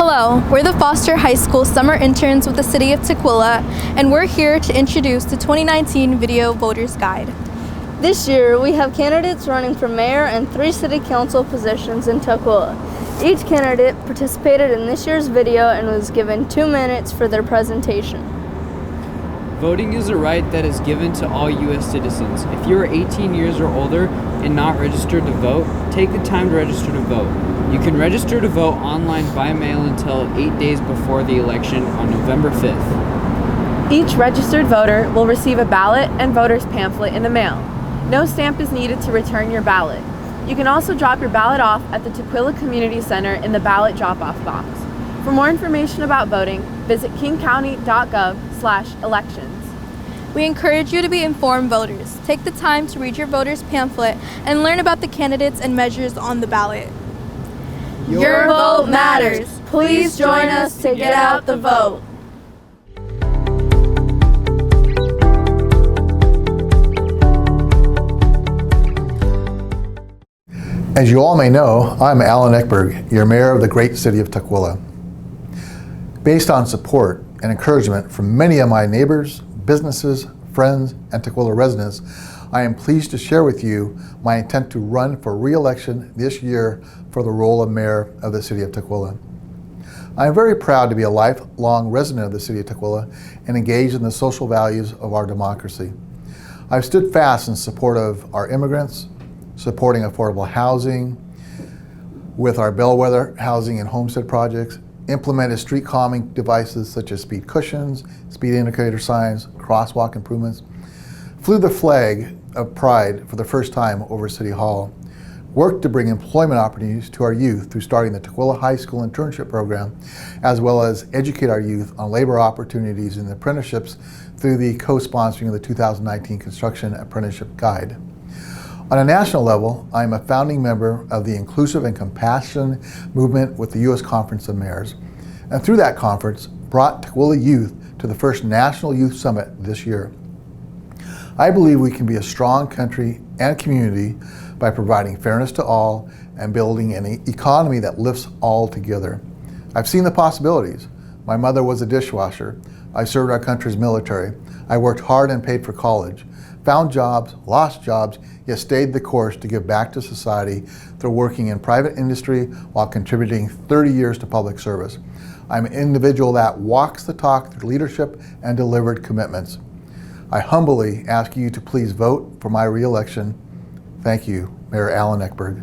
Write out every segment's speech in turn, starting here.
Hello, we're the Foster High School summer interns with the City of Tukwila, and we're here to introduce the 2019 Video Voters Guide. This year, we have candidates running for mayor and 3 city council positions in Tukwila. Each candidate participated in this year's video and was given 2 minutes for their presentation. Voting is a right that is given to all U.S. citizens. If you are 18 years or older and not registered to vote, take the time to register to vote. You can register to vote online by mail until 8 days before the election on November 5th. Each registered voter will receive a ballot and voter's pamphlet in the mail. No stamp is needed to return your ballot. You can also drop your ballot off at the Tukwila Community Center in the ballot drop-off box. For more information about voting, visit kingcounty.gov/elections. We encourage you to be informed voters. Take the time to read your voter's pamphlet and learn about the candidates and measures on the ballot. Your vote matters. Please join us to get out the vote. As you all may know, I'm Alan Ekberg, your mayor of the great city of Tukwila. Based on support and encouragement from many of my neighbors, businesses, friends, and Tukwila residents, I am pleased to share with you my intent to run for re-election this year for the role of mayor of the city of Tukwila. I am very proud to be a lifelong resident of the city of Tukwila and engaged in the social values of our democracy. I've stood fast in support of our immigrants, supporting affordable housing with our bellwether housing and homestead projects, implemented street calming devices such as speed cushions, speed indicator signs, crosswalk improvements, flew the flag of pride for the first time over City Hall, worked to bring employment opportunities to our youth through starting the Tukwila High School internship program, as well as educate our youth on labor opportunities and apprenticeships through the co-sponsoring of the 2019 Construction Apprenticeship Guide. On a national level, I am a founding member of the Inclusive and Compassion Movement with the U.S. Conference of Mayors, and through that conference, brought Tukwila youth to the first National Youth Summit this year. I believe we can be a strong country and community by providing fairness to all and building an economy that lifts all together. I've seen the possibilities. My mother was a dishwasher. I served our country's military. I worked hard and paid for college, found jobs, lost jobs, yet stayed the course to give back to society through working in private industry while contributing 30 years to public service. I'm an individual that walks the talk through leadership and delivered commitments. I humbly ask you to please vote for my re-election. Thank you, Mayor Alan Ekberg.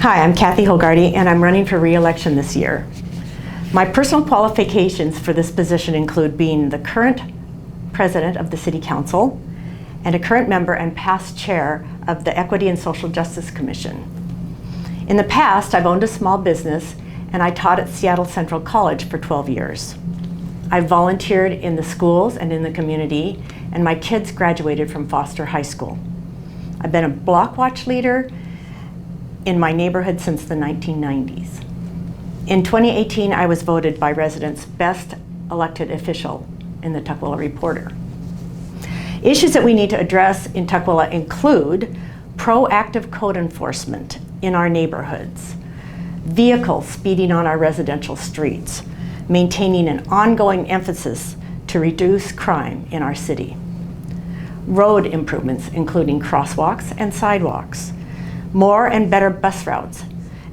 Hi, I'm Kathy Hogarty, and I'm running for re-election this year. My personal qualifications for this position include being the current president of the City Council and a current member and past chair of the Equity and Social Justice Commission. In the past, I've owned a small business and I taught at Seattle Central College for 12 years. I've volunteered in the schools and in the community, and my kids graduated from Foster High School. I've been a block watch leader in my neighborhood since the 1990s. In 2018, I was voted by residents best elected official in the Tukwila Reporter. Issues that we need to address in Tukwila include proactive code enforcement in our neighborhoods, vehicles speeding on our residential streets, maintaining an ongoing emphasis to reduce crime in our city, road improvements including crosswalks and sidewalks, more and better bus routes,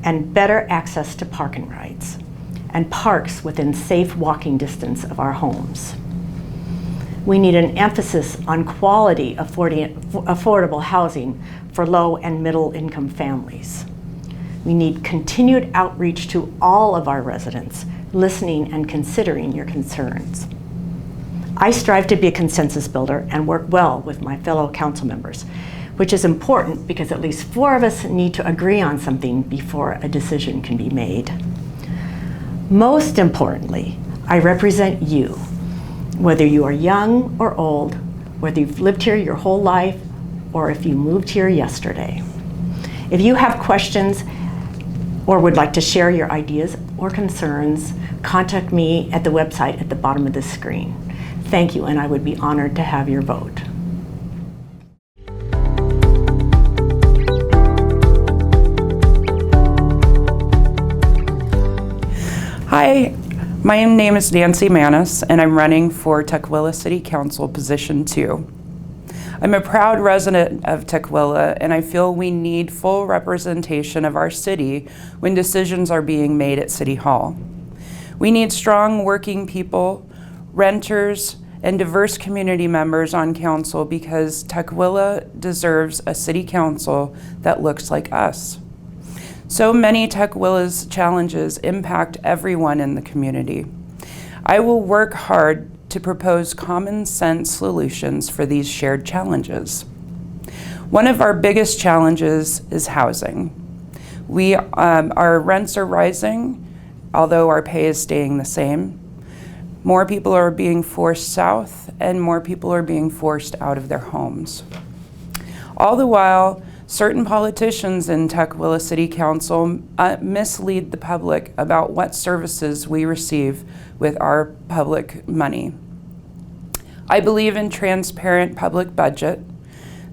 and better access to parking rights, and parks within safe walking distance of our homes. We need an emphasis on quality affordable housing for low and middle income families. We need continued outreach to all of our residents, listening and considering your concerns. I strive to be a consensus builder and work well with my fellow council members, which is important because at least 4 of us need to agree on something before a decision can be made. Most importantly, I represent you, whether you are young or old, whether you've lived here your whole life, or if you moved here yesterday. If you have questions or would like to share your ideas or concerns, contact me at the website at the bottom of the screen. Thank you, and I would be honored to have your vote. Hi, my name is Nancy Manis, and I'm running for Tukwila City Council Position 2. I'm a proud resident of Tukwila, and I feel we need full representation of our city when decisions are being made at City Hall. We need strong working people, renters, and diverse community members on council because Tukwila deserves a city council that looks like us. So many Tukwila's challenges impact everyone in the community. I will work hard to propose common sense solutions for these shared challenges. One of our biggest challenges is housing. Our rents are rising, although our pay is staying the same. More people are being forced south, and more people are being forced out of their homes. All the while, certain politicians in Tukwila City Council mislead the public about what services we receive with our public money. I believe in transparent public budget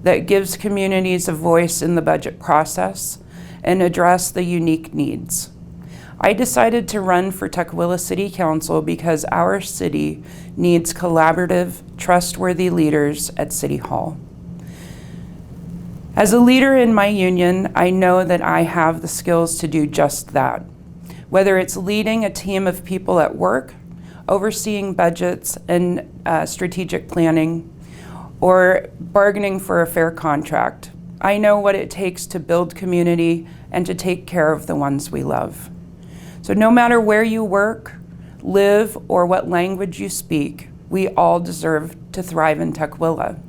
that gives communities a voice in the budget process and address the unique needs. I decided to run for Tukwila City Council because our city needs collaborative, trustworthy leaders at City Hall. As a leader in my union, I know that I have the skills to do just that. Whether it's leading a team of people at work, overseeing budgets and strategic planning, or bargaining for a fair contract, I know what it takes to build community and to take care of the ones we love. So no matter where you work, live, or what language you speak, we all deserve to thrive in Tukwila.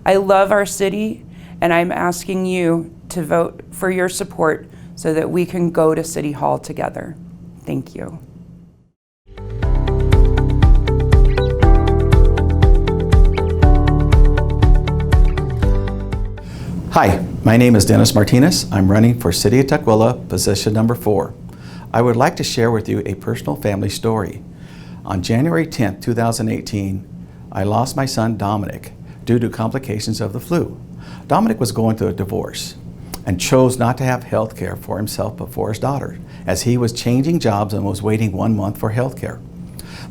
I love our city, and I'm asking you to vote for your support so that we can go to City Hall together. Thank you. Hi, my name is Dennis Martinez. I'm running for City of Tukwila, position number 4. I would like to share with you a personal family story. On January 10th, 2018, I lost my son Dominic due to complications of the flu. Dominic was going through a divorce and chose not to have health care for himself but for his daughter, as he was changing jobs and was waiting 1 month for health care.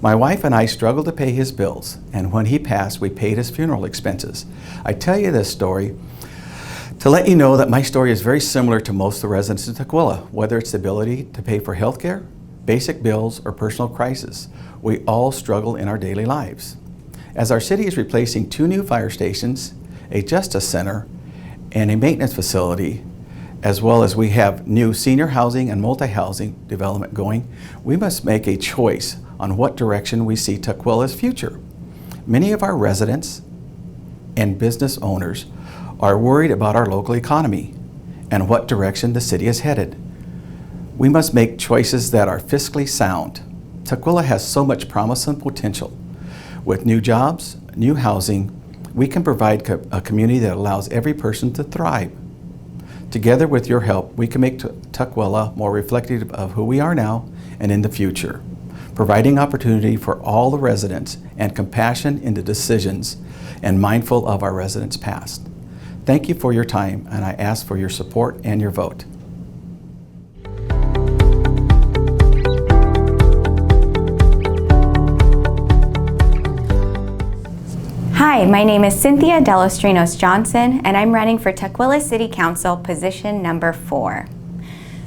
My wife and I struggled to pay his bills, and when he passed, we paid his funeral expenses. I tell you this story to let you know that my story is very similar to most of the residents of Tukwila, whether it's the ability to pay for health care, basic bills, or personal crisis. We all struggle in our daily lives. As our city is replacing 2 new fire stations, a justice center, and a maintenance facility, as well as we have new senior housing and multi-housing development going, we must make a choice on what direction we see Tukwila's future. Many of our residents and business owners are worried about our local economy and what direction the city is headed. We must make choices that are fiscally sound. Tukwila has so much promise and potential. With new jobs, new housing, we can provide a community that allows every person to thrive. Together with your help, we can make Tukwila more reflective of who we are now and in the future, providing opportunity for all the residents and compassion in the decisions and mindful of our residents' past. Thank you for your time, and I ask for your support and your vote. Hi, my name is Cynthia Delos Johnson, and I'm running for Tukwila City Council, position number 4.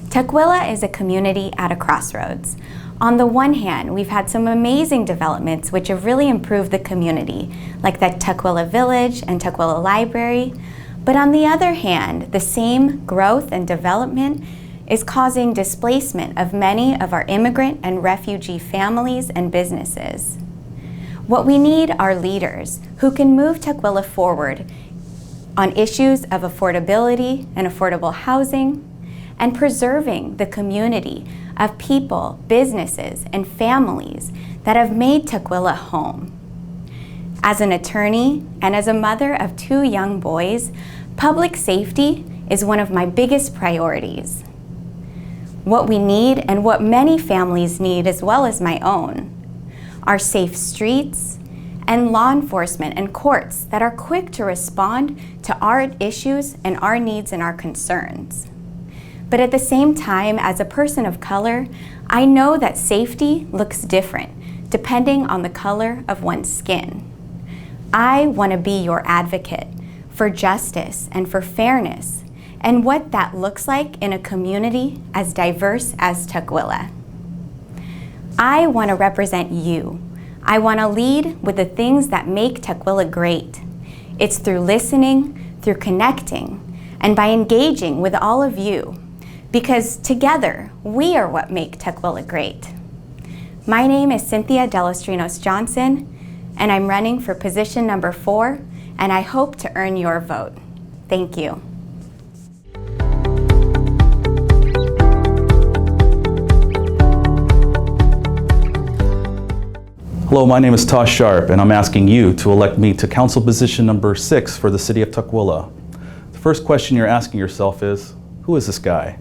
Tukwila is a community at a crossroads. On the one hand, we've had some amazing developments which have really improved the community, like the Tukwila Village and Tukwila Library. But on the other hand, the same growth and development is causing displacement of many of our immigrant and refugee families and businesses. What we need are leaders who can move Tukwila forward on issues of affordability and affordable housing and preserving the community of people, businesses, and families that have made Tukwila home. As an attorney and as a mother of 2 young boys, public safety is one of my biggest priorities. What we need, and what many families need as well as my own, are safe streets and law enforcement and courts that are quick to respond to our issues and our needs and our concerns. But at the same time, as a person of color, I know that safety looks different depending on the color of one's skin. I want to be your advocate for justice and for fairness and what that looks like in a community as diverse as Tukwila. I want to represent you. I want to lead with the things that make Tukwila great. It's through listening, through connecting, and by engaging with all of you, because together we are what make Tukwila great. My name is Cynthia Delos Johnson, and I'm running for position number 4, and I hope to earn your vote. Thank you. Hello, my name is Tasha Sharpe, and I'm asking you to elect me to council position number 6 for the city of Tukwila. The first question you're asking yourself is, who is this guy?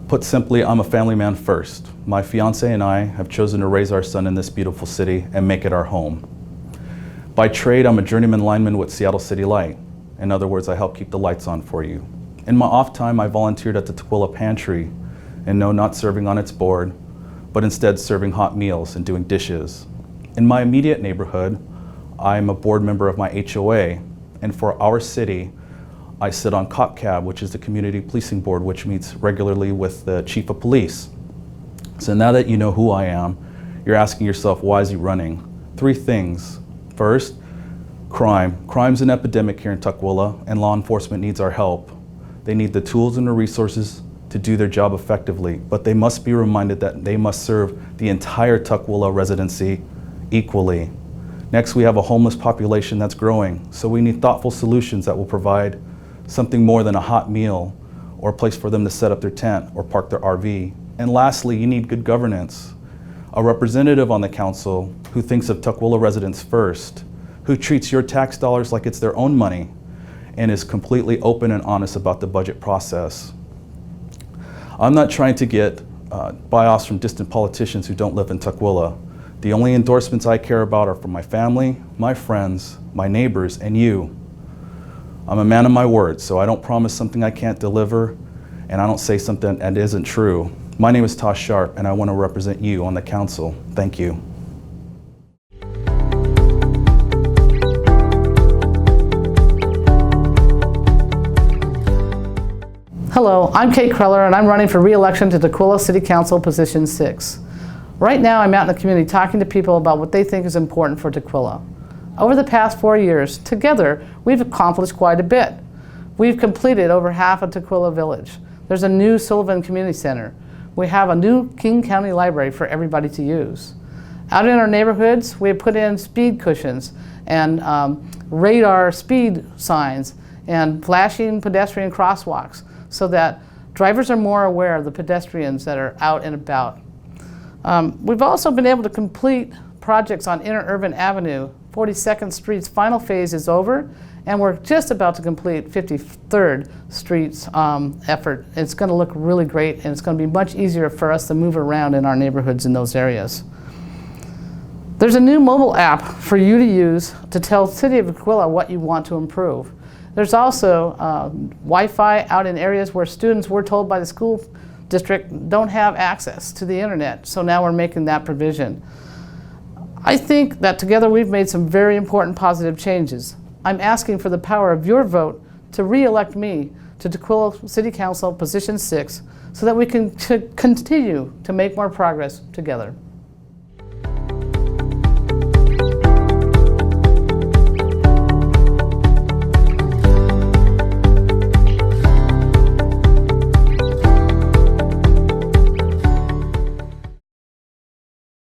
Put simply, I'm a family man first. My fiance and I have chosen to raise our son in this beautiful city and make it our home. By trade, I'm a journeyman lineman with Seattle City Light. In other words, I help keep the lights on for you. In my off time, I volunteered at the Tukwila Pantry, and no, not serving on its board, but instead serving hot meals and doing dishes. In my immediate neighborhood, I'm a board member of my HOA, and for our city, I sit on COPCAB, which is the Community Policing Board, which meets regularly with the Chief of Police. So now that you know who I am, you're asking yourself, why is he running? 3 things. First, crime. Crime's an epidemic here in Tukwila, and law enforcement needs our help. They need the tools and the resources to do their job effectively, but they must be reminded that they must serve the entire Tukwila residency equally. Next, we have a homeless population that's growing, so we need thoughtful solutions that will provide something more than a hot meal or a place for them to set up their tent or park their RV. And lastly, you need good governance. A representative on the council who thinks of Tukwila residents first, who treats your tax dollars like it's their own money, and is completely open and honest about the budget process. I'm not trying to get buy-offs from distant politicians who don't live in Tukwila. The only endorsements I care about are from my family, my friends, my neighbors, and you. I'm a man of my word, so I don't promise something I can't deliver, and I don't say something that isn't true. My name is Tasha Sharpe, and I want to represent you on the council. Thank you. Hello, I'm Kate Keller, and I'm running for re-election to Tukwila City Council position 6. Right now, I'm out in the community talking to people about what they think is important for Tukwila. Over the past 4 years, together, we've accomplished quite a bit. We've completed over half of Tukwila Village. There's a new Sullivan Community Center. We have a new King County Library for everybody to use. Out in our neighborhoods, we have put in speed cushions and radar speed signs and flashing pedestrian crosswalks so that drivers are more aware of the pedestrians that are out and about. We've also been able to complete projects on Interurban Avenue. 42nd Street's final phase is over, and we're just about to complete 53rd Street's effort. It's going to look really great, and it's going to be much easier for us to move around in our neighborhoods in those areas. There's a new mobile app for you to use to tell the City of Tukwila what you want to improve. There's also Wi-Fi out in areas where students, we're told by the school district, don't have access to the internet, so now we're making that provision. I think that together we've made some very important positive changes. I'm asking for the power of your vote to re-elect me to Tukwila City Council position 6 so that we can continue to make more progress together.